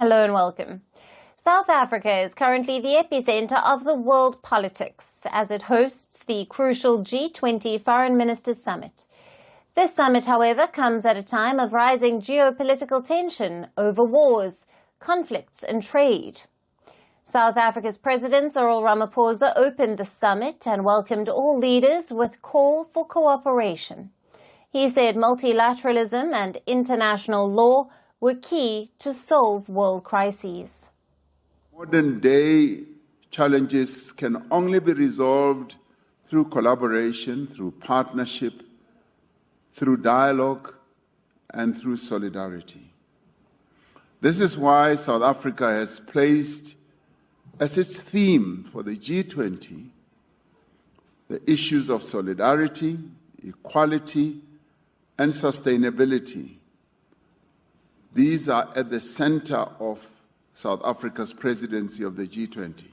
Hello and welcome. South Africa is currently the epicenter of the world politics as it hosts the crucial G20 Foreign Ministers Summit. This summit, however, comes at a time of rising geopolitical tension over wars, conflicts and trade. South Africa's President Cyril Ramaphosa opened the summit and welcomed all leaders with call for cooperation. He said multilateralism and international law were key to solve world crises. Modern day challenges can only be resolved through collaboration, through partnership, through dialogue, and through solidarity. This is why South Africa has placed as its theme for the G20 the issues of solidarity, equality, and sustainability. These are at the center of South Africa's presidency of the G20.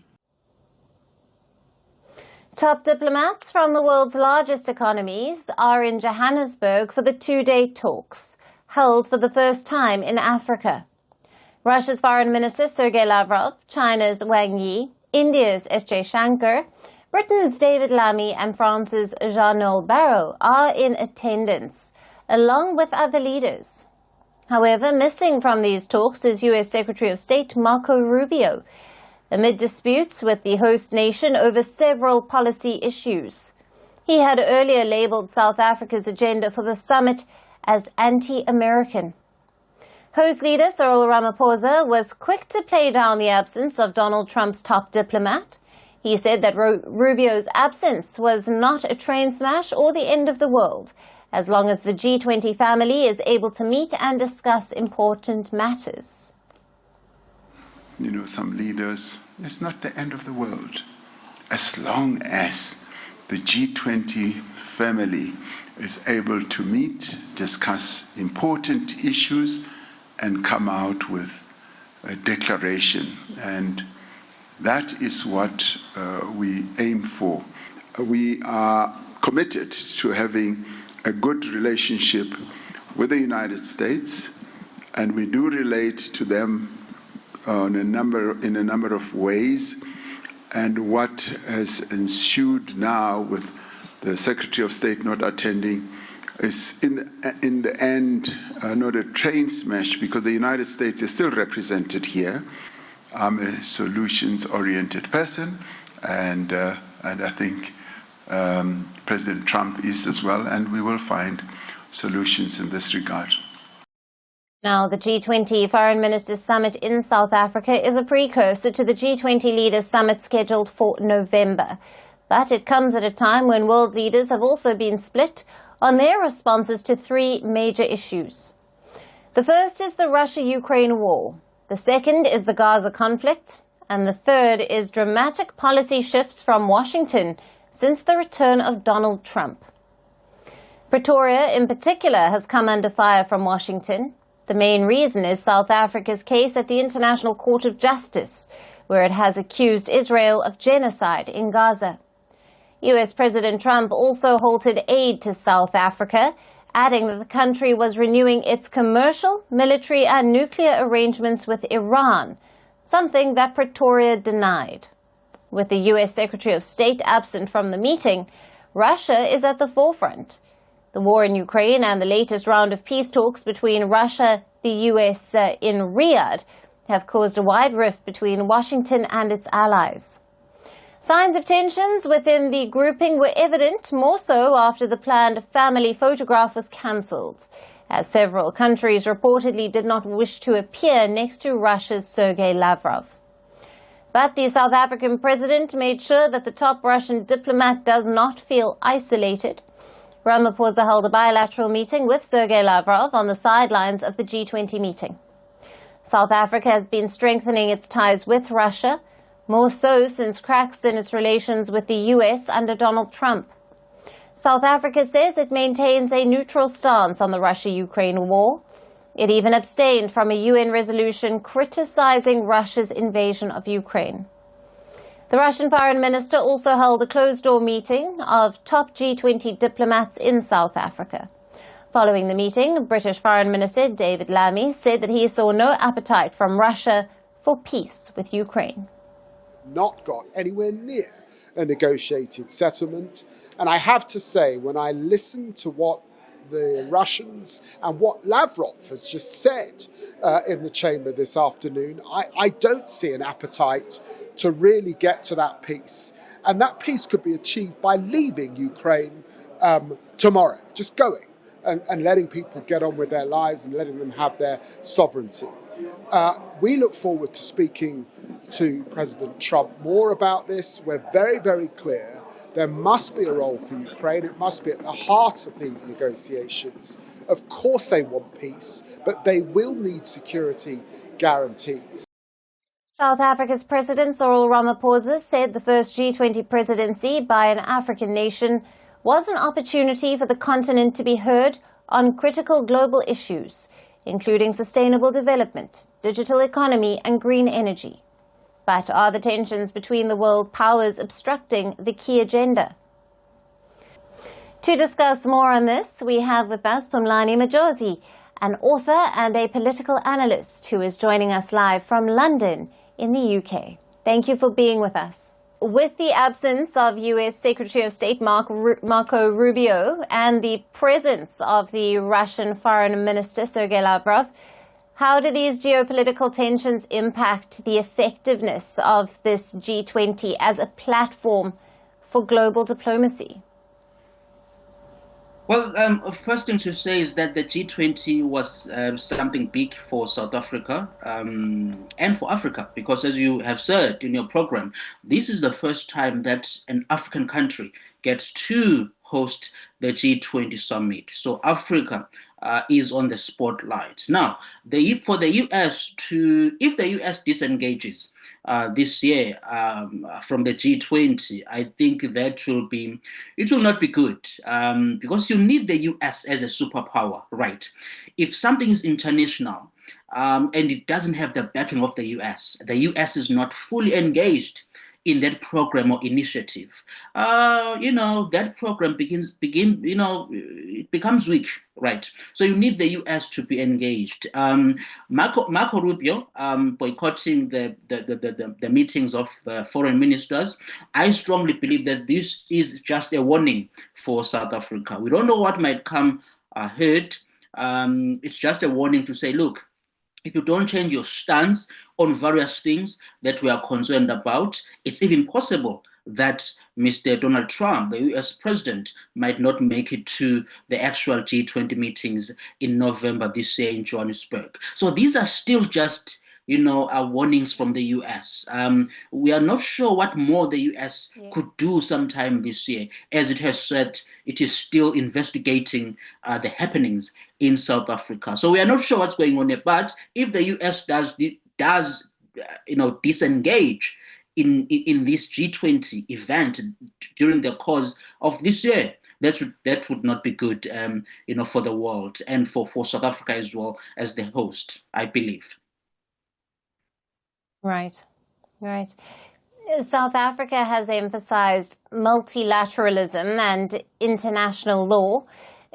Top diplomats from the world's largest economies are in Johannesburg for the two-day talks, held for the first time in Africa. Russia's Foreign Minister Sergei Lavrov, China's Wang Yi, India's S. Jaishankar, Britain's David Lammy and France's Jean-Noel Barrot are in attendance, along with other leaders. However, missing from these talks is U.S. Secretary of State Marco Rubio, amid disputes with the host nation over several policy issues. He had earlier labeled South Africa's agenda for the summit as anti-American. Host leader Cyril Ramaphosa was quick to play down the absence of Donald Trump's top diplomat. He said that Rubio's absence was not a train smash or the end of the world, as long as the G20 family is able to meet and discuss important matters. You know, some leaders, it's not the end of the world. As long as the G20 family is able to meet, discuss important issues, and come out with a declaration. And that is what we aim for. We are committed to having a good relationship with the United States, and we do relate to them in a number of ways. And what has ensued now with the Secretary of State not attending is in the end not a train smash, because the United States is still represented here. I'm a solutions-oriented person, and I think President Trump is as well, and we will find solutions in this regard. Now, the G20 Foreign Ministers Summit in South Africa is a precursor to the G20 Leaders Summit scheduled for November. But it comes at a time when world leaders have also been split on their responses to three major issues. The first is the Russia-Ukraine war. The second is the Gaza conflict. And the third is dramatic policy shifts from Washington since the return of Donald Trump. Pretoria, in particular, has come under fire from Washington. The main reason is South Africa's case at the International Court of Justice, where it has accused Israel of genocide in Gaza. U.S. President Trump also halted aid to South Africa, adding that the country was renewing its commercial, military and nuclear arrangements with Iran, something that Pretoria denied. With the U.S. Secretary of State absent from the meeting, Russia is at the forefront. The war in Ukraine and the latest round of peace talks between Russia, the U.S. In Riyadh have caused a wide rift between Washington and its allies. Signs of tensions within the grouping were evident, more so after the planned family photograph was cancelled, as several countries reportedly did not wish to appear next to Russia's Sergei Lavrov. But the South African president made sure that the top Russian diplomat does not feel isolated. Ramaphosa held a bilateral meeting with Sergei Lavrov on the sidelines of the G20 meeting. South Africa has been strengthening its ties with Russia, more so since cracks in its relations with the U.S. under Donald Trump. South Africa says it maintains a neutral stance on the Russia-Ukraine war. It even abstained from a UN resolution criticizing Russia's invasion of Ukraine. The Russian foreign minister also held a closed-door meeting of top G20 diplomats in South Africa. Following the meeting, British Foreign Minister David Lammy said that he saw no appetite from Russia for peace with Ukraine. Not got anywhere near a negotiated settlement. And I have to say, when I listen to what the Russians and what Lavrov has just said in the chamber this afternoon, I don't see an appetite to really get to that peace. And that peace could be achieved by leaving Ukraine tomorrow, just going and letting people get on with their lives and letting them have their sovereignty. We look forward to speaking to President Trump more about this. We're very, very clear. There must be a role for Ukraine. It must be at the heart of these negotiations. Of course they want peace, but they will need security guarantees. South Africa's President Cyril Ramaphosa said the first G20 presidency by an African nation was an opportunity for the continent to be heard on critical global issues, including sustainable development, digital economy and green energy. But are the tensions between the world powers obstructing the key agenda? To discuss more on this, we have with us Phumlani Majosi, an author and a political analyst who is joining us live from London in the UK. Thank you for being with us. With the absence of U.S. Secretary of State Marco Rubio and the presence of the Russian Foreign Minister Sergei Lavrov, how do these geopolitical tensions impact the effectiveness of this G20 as a platform for global diplomacy? Well, first thing to say is that the G20 was something big for South Africa and for Africa, because as you have said in your program, this is the first time that an African country gets to host the G20 summit. So Africa is on the spotlight. Now, for the US if the US disengages this year from the G20, I think it will not be good because you need the US as a superpower, right? If something is international and it doesn't have the backing of the US is not fully engaged in that program or initiative, that program it becomes weak, right? So you need the US to be engaged. Marco Rubio boycotting the meetings of foreign ministers. I strongly believe that this is just a warning for South Africa. We don't know what might come ahead. It's just a warning to say, look, if you don't change your stance on various things that we are concerned about, it's even possible that Mr. Donald Trump, the US president, might not make it to the actual G20 meetings in November this year in Johannesburg. So these are still just warnings from the US. We are not sure what more the US could do sometime this year. As it has said, it is still investigating the happenings in South Africa. So we are not sure what's going on there. But if the US does disengage in this G20 event during the course of this year, that would not be good, for the world and for South Africa as well as the host, I believe. Right. South Africa has emphasized multilateralism and international law,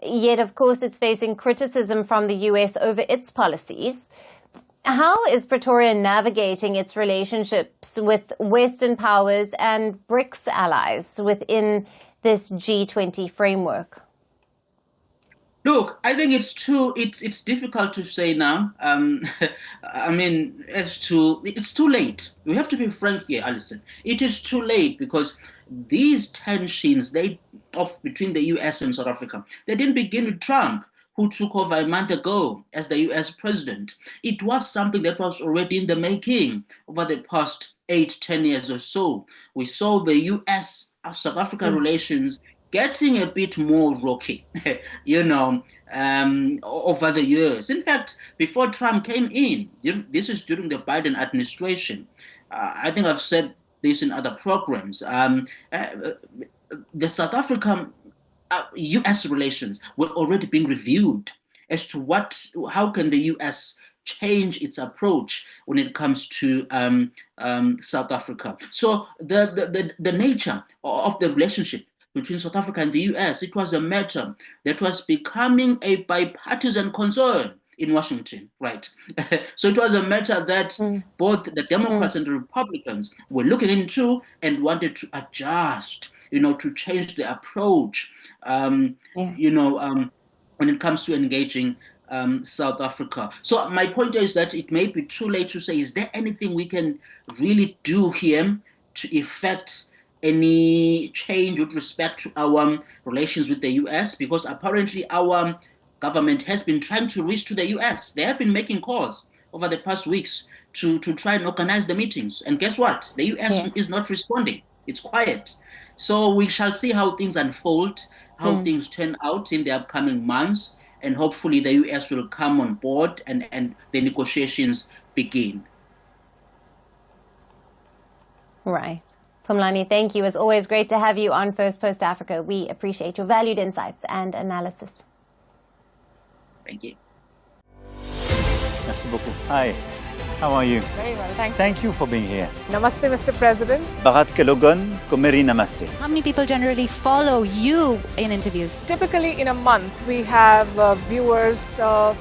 yet, of course, it's facing criticism from the US over its policies. How is Pretoria navigating its relationships with Western powers and BRICS allies within this G20 framework? Look, I think it's difficult to say now. It's too late. We have to be frank here, Alyson. It is too late because these tensions between the US and South Africa, they didn't begin with Trump, who took over a month ago as the US president. It was something that was already in the making over the past 8-10 years or so. We saw the US-South Africa relations getting a bit more rocky, over the years. In fact, before Trump came in, this is during the Biden administration. I think I've said this in other programs. The South African US relations were already being reviewed as to how can the US change its approach when it comes to South Africa. So the nature of the relationship between South Africa and the US. It was a matter that was becoming a bipartisan concern in Washington, right? So it was a matter that both the Democrats and the Republicans were looking into and wanted to adjust, to change the approach, when it comes to engaging South Africa. So my point is that it may be too late to say, is there anything we can really do here to effect any change with respect to our relations with the US? Because apparently our government has been trying to reach to the US. They have been making calls over the past weeks to try and organize the meetings. And guess what? The US is not responding. It's quiet. So we shall see how things unfold, how things turn out in the upcoming months. And hopefully the US will come on board and the negotiations begin. Right. Phumlani, thank you. It's always great to have you on Firstpost Africa. We appreciate your valued insights and analysis. Thank you. Merci beaucoup. Hi, how are you? Very well, thank you. Thank you for being here. Namaste, Mr. President. Bharat Kelogon, Komeri Namaste. How many people generally follow you in interviews? Typically in a month, we have viewers up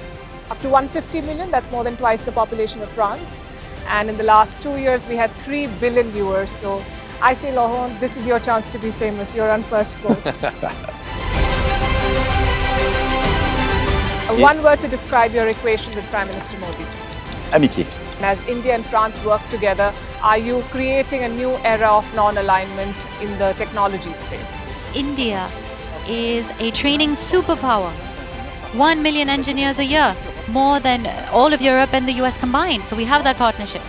to 150 million. That's more than twice the population of France. And in the last 2 years, we had 3 billion viewers. So I say, Laurent, this is your chance to be famous. You're on Firstpost. One word to describe your equation with Prime Minister Modi. Amitié. As India and France work together, are you creating a new era of non-alignment in the technology space? India is a training superpower. 1 million engineers a year, more than all of Europe and the US combined. So we have that partnership.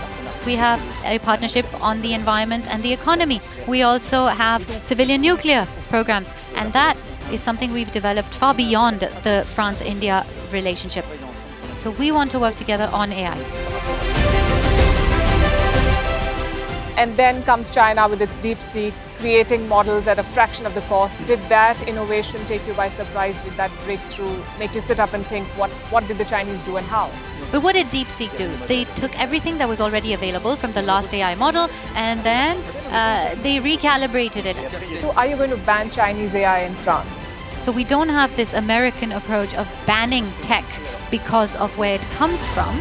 We have a partnership on the environment and the economy. We also have civilian nuclear programs, and that is something we've developed far beyond the France-India relationship. So we want to work together on AI. And then comes China with its DeepSeek, creating models at a fraction of the cost. Did that innovation take you by surprise? Did that breakthrough make you sit up and think, what did the Chinese do and how? But what did DeepSeek do? They took everything that was already available from the last AI model, and then they recalibrated it. So are you going to ban Chinese AI in France? So we don't have this American approach of banning tech because of where it comes from.